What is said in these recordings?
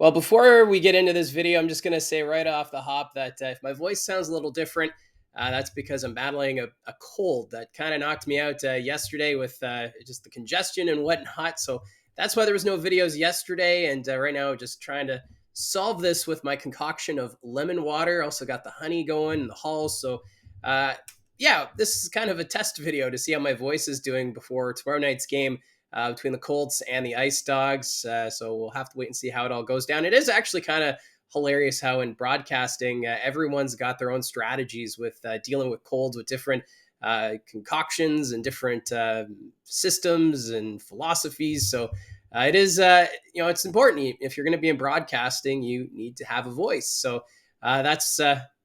Well, before we get into this video, I'm just going to say right off the hop that if my voice sounds a little different, that's because I'm battling a cold that kind of knocked me out yesterday with just the congestion and whatnot. So that's why there was no videos yesterday. And right now, just trying to solve this with my concoction of lemon water. Also got the honey going in the halls. So uh, yeah, this is kind of a test video to see how my voice is doing before tomorrow night's game between the Colts and the Ice Dogs. So we'll have to wait and see how it all goes down. It is actually kind of hilarious how in broadcasting, everyone's got their own strategies with dealing with colds with different concoctions and different systems and philosophies. So it is, it's important. If you're going to be in broadcasting, you need to have a voice. So that's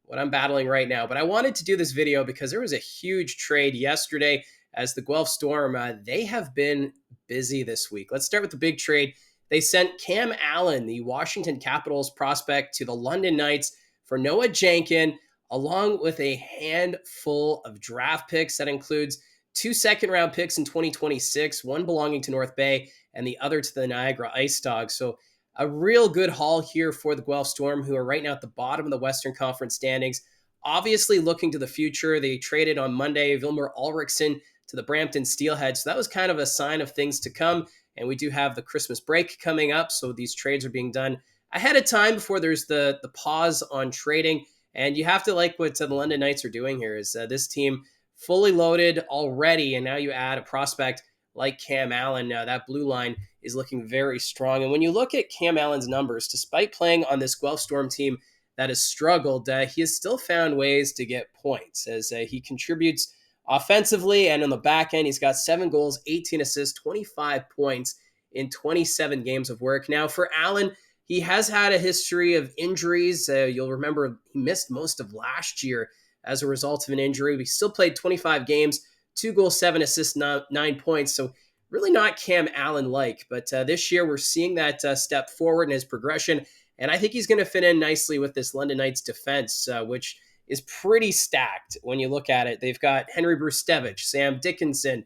what I'm battling right now. But I wanted to do this video because there was a huge trade yesterday as the Guelph Storm, they have been busy this week. Let's start with the big trade. They sent Cam Allen, the Washington Capitals prospect, to the London Knights for Noah Jenkin, along with a handful of draft picks. That includes 2 second-round picks in 2026, one belonging to North Bay and the other to the Niagara IceDogs. So a real good haul here for the Guelph Storm, who are right now at the bottom of the Western Conference standings. Obviously looking to the future. They traded on Monday Vilmer Ulrichsen to the Brampton Steelhead. So that was kind of a sign of things to come. And we do have the Christmas break coming up. So these trades are being done ahead of time before there's the pause on trading. And you have to like what the London Knights are doing here is this team fully loaded already. And now you add a prospect like Cam Allen. That blue line is looking very strong. And when you look at Cam Allen's numbers, despite playing on this Guelph Storm team that has struggled, he has still found ways to get points as he contributes offensively, and on the back end, he's got 7 goals, 18 assists, 25 points in 27 games of work. Now, for Allen, he has had a history of injuries. You'll remember he missed most of last year as a result of an injury. He still played 25 games, 2 goals, 7 assists, 9 points. So really not Cam Allen-like. But this year, we're seeing that step forward in his progression. And I think he's going to fit in nicely with this London Knights defense, which is pretty stacked when you look at it. They've got Henry Brustevich, Sam Dickinson.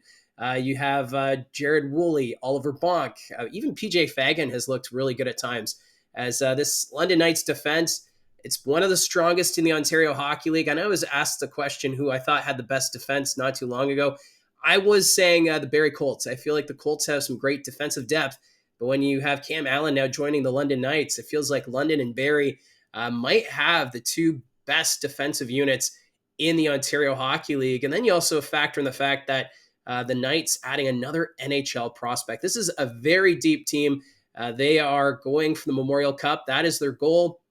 You have Jared Woolley, Oliver Bonk. Even PJ Fagan has looked really good at times. As this London Knights defense, it's one of the strongest in the Ontario Hockey League. I know I was asked the question who I thought had the best defense not too long ago. I was saying the Barrie Colts. I feel like the Colts have some great defensive depth. But when you have Cam Allen now joining the London Knights, it feels like London and Barrie might have the two best defensive units in the Ontario Hockey League. And then you also factor in the fact that the Knights adding another NHL prospect. This is a very deep team. They are going for the Memorial Cup. That is their goal.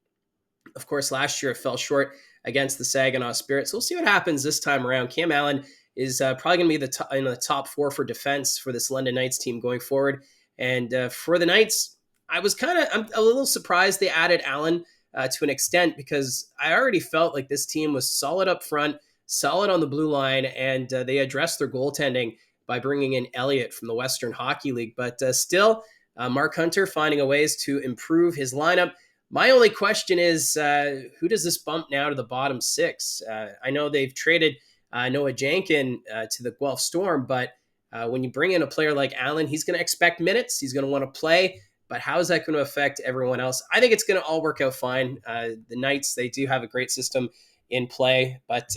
Of course, last year it fell short against the Saginaw Spirit. So we'll see what happens this time around. Cam Allen is probably going to be in the top 4 for defense for this London Knights team going forward. And for the Knights, I'm a little surprised they added Allen to an extent, because I already felt like this team was solid up front, solid on the blue line, and they addressed their goaltending by bringing in Elliott from the Western Hockey League. But still, Mark Hunter finding a ways to improve his lineup. My only question is, who does this bump now to the bottom 6? I know they've traded Noah Jenkin to the Guelph Storm, but when you bring in a player like Allen, he's going to expect minutes. He's going to want to play. But how is that going to affect everyone else? I think it's going to all work out fine. The Knights, they do have a great system in play. But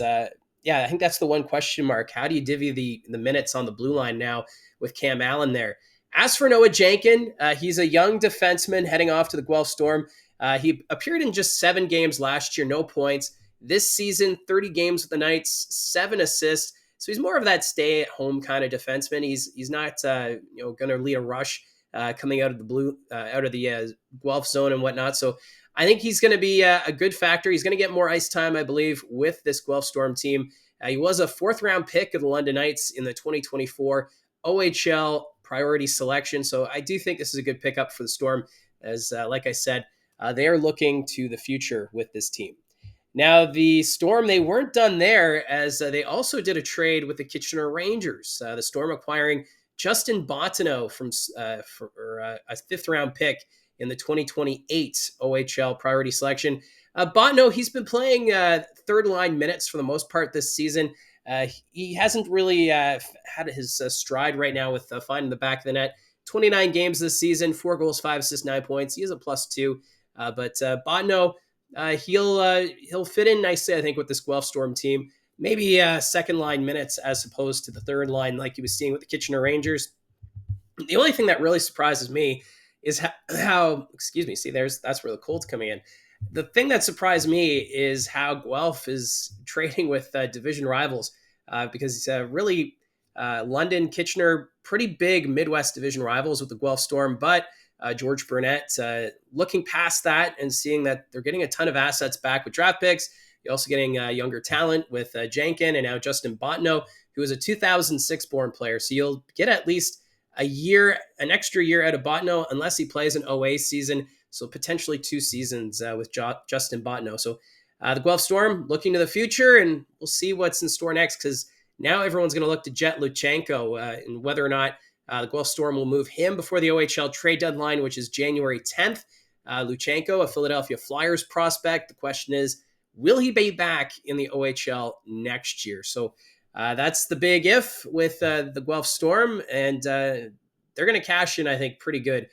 yeah, I think that's the one question mark. How do you divvy the minutes on the blue line now with Cam Allen there? As for Noah Jenkin, he's a young defenseman heading off to the Guelph Storm. He appeared in just 7 games last year, no points. This season, 30 games with the Knights, 7 assists. So he's more of that stay-at-home kind of defenseman. He's not going to lead a rush coming out of the Guelph zone and whatnot. So I think he's going to be a good factor. He's going to get more ice time, I believe, with this Guelph Storm team. He was a 4th-round pick of the London Knights in the 2024 OHL priority selection. So I do think this is a good pickup for the Storm, as like I said, they are looking to the future with this team. Now, the Storm, they weren't done there, as they also did a trade with the Kitchener Rangers. The Storm acquiring Justin Bottineau for a 5th-round pick in the 2028 OHL priority selection. Bottineau, he's been playing third-line minutes for the most part this season. He hasn't really had his stride right now with finding the back of the net. 29 games this season, 4 goals, 5 assists, 9 points. He is a +2. But Bottineau, he'll fit in nicely, I think, with this Guelph Storm team. Maybe second line minutes as opposed to the third line, like he was seeing with the Kitchener Rangers. The only thing that really surprises me is how excuse me, see, that's where the Colts coming in. The thing that surprised me is how Guelph is trading with division rivals, because really London, Kitchener, pretty big Midwest division rivals with the Guelph Storm, but George Burnett looking past that and seeing that they're getting a ton of assets back with draft picks. You're also getting younger talent with Jenkin and now Justin Bottineau, who is a 2006 born player. So you'll get at least an extra year out of Bottineau, unless he plays an OA season. So potentially 2 seasons with Justin Bottineau. So the Guelph Storm looking to the future, and we'll see what's in store next, because now everyone's going to look to Jet Luchenko and whether or not the Guelph Storm will move him before the OHL trade deadline, which is January 10th. Luchenko, a Philadelphia Flyers prospect. The question is, will he be back in the OHL next year? So that's the big if with the Guelph Storm, and they're going to cash in, I think, pretty good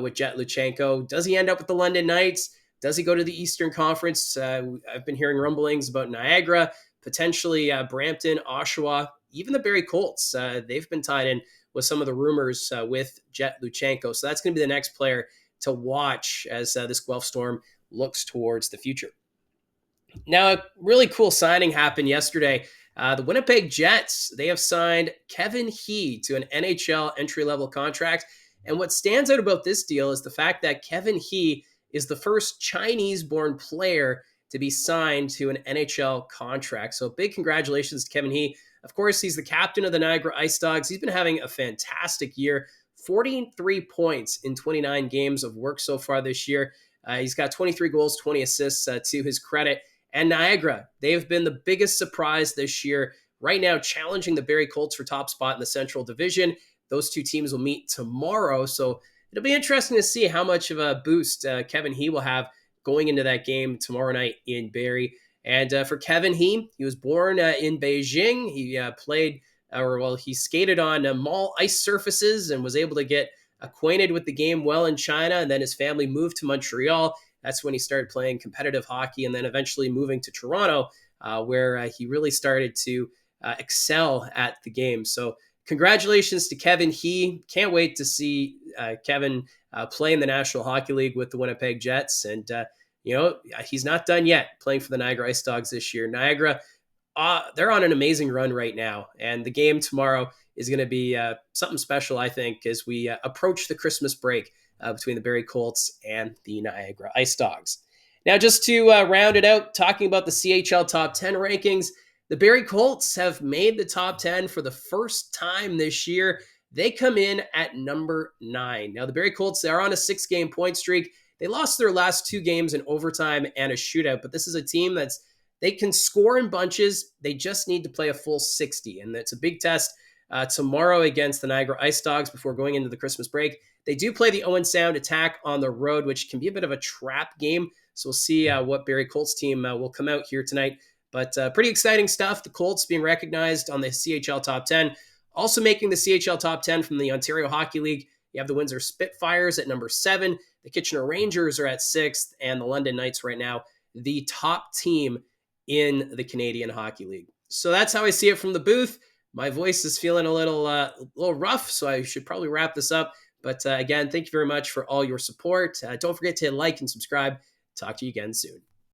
with Jet Luchenko. Does he end up with the London Knights? Does he go to the Eastern Conference? I've been hearing rumblings about Niagara, potentially Brampton, Oshawa, even the Barrie Colts. They've been tied in with some of the rumors with Jet Luchenko. So that's going to be the next player to watch as this Guelph Storm looks towards the future. Now, a really cool signing happened yesterday. The Winnipeg Jets, they have signed Kevin He to an NHL entry-level contract. And what stands out about this deal is the fact that Kevin He is the first Chinese-born player to be signed to an NHL contract. So big congratulations to Kevin He. Of course, he's the captain of the Niagara IceDogs. He's been having a fantastic year, 43 points in 29 games of work so far this year. He's got 23 goals, 20 assists to his credit. And Niagara, they've been the biggest surprise this year, right now challenging the Barrie Colts for top spot in the Central Division. Those two teams will meet tomorrow, so it'll be interesting to see how much of a boost Kevin He will have going into that game tomorrow night in Barrie. And for Kevin He was born in Beijing. He skated on mall ice surfaces and was able to get acquainted with the game well in China, and then his family moved to Montreal. That's when he started playing competitive hockey, and then eventually moving to Toronto, where he really started to excel at the game. So congratulations to Kevin He. Can't wait to see Kevin play in the National Hockey League with the Winnipeg Jets. And, he's not done yet playing for the Niagara IceDogs this year. Niagara, they're on an amazing run right now. And the game tomorrow is going to be something special, I think, as we approach the Christmas break between the Barrie Colts and the Niagara IceDogs. Now, just to round it out, talking about the CHL Top 10 rankings, the Barrie Colts have made the top 10 for the first time this year. They come in at number 9. Now, the Barrie Colts, they're on a 6-game point streak. They lost their last 2 games in overtime and a shootout, but this is a team they can score in bunches. They just need to play a full 60, and that's a big test tomorrow against the Niagara IceDogs before going into the Christmas break. They do play the Owen Sound Attack on the road, which can be a bit of a trap game. So we'll see what Barrie Colts team will come out here tonight. But pretty exciting stuff. The Colts being recognized on the CHL Top 10. Also making the CHL Top 10 from the Ontario Hockey League, you have the Windsor Spitfires at number 7. The Kitchener Rangers are at 6th. And the London Knights right now, the top team in the Canadian Hockey League. So that's how I see it from the booth. My voice is feeling a little rough, so I should probably wrap this up. But again, thank you very much for all your support. Don't forget to like and subscribe. Talk to you again soon.